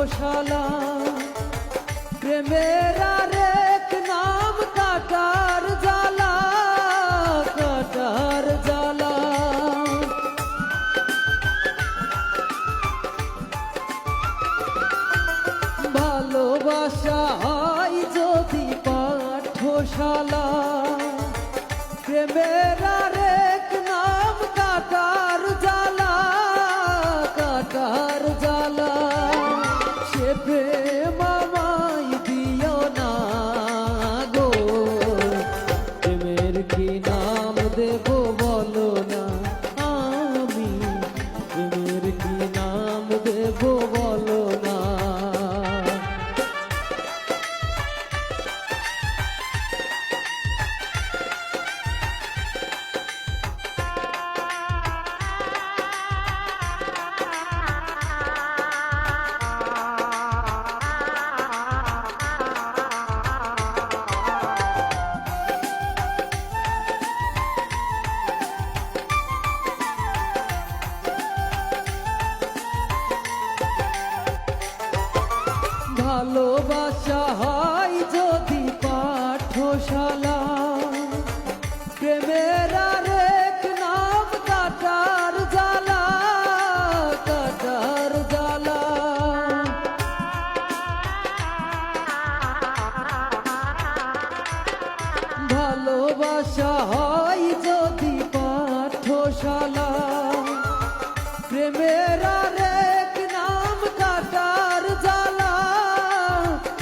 পাঠশালা প্রেমের আরেক নাম কাটার জ্বালা, কাটার জ্বালা। ভালোবাসা হয় যদি পাঠশালা প্রেমের আরেক নাম কাটার জ্বালা, কাটার জ্বালা। সে প্রেম আমায় দিও না গো, প্রেমের কি নাম দেব বলো না, আমি প্রেমের কি নাম দেব বলো না। ভালোবাসা হয় যদি পাঠশালা প্রেমের আরেক নাম কাটার জ্বালা, কাটার জ্বালা। ভালোবাসা হয় যদি পাঠশালা প্রেমের আরেক নাম কাটার জ্বালা,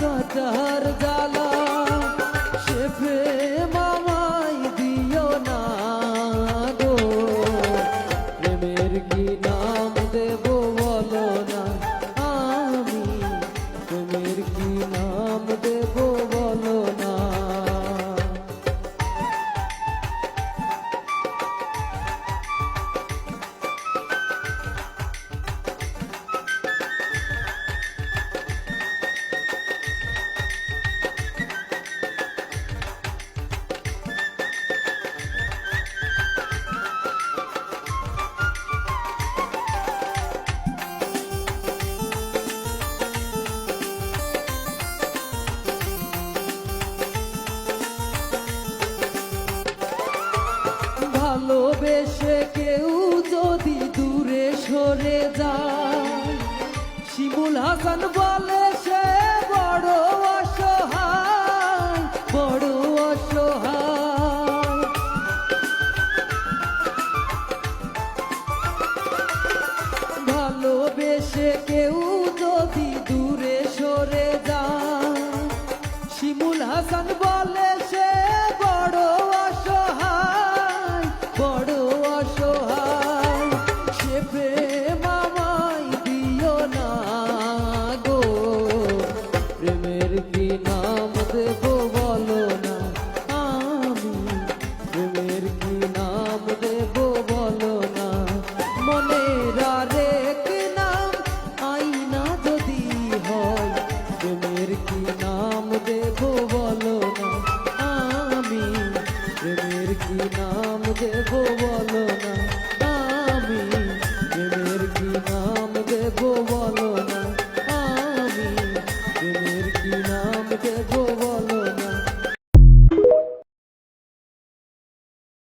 কাটার জ্বালা। সে প্রেম আমায় দিও না গো, প্রেমের কি নাম দেব বলো না, আমি প্রেমের কি নাম দেব বলো না। ভালোবেসে কেউ যদি দূরে সরে যায়, শিমুল হাসান বলে সে বড় অসহায়, বড় অসহায়। ভালোবেসে কেউ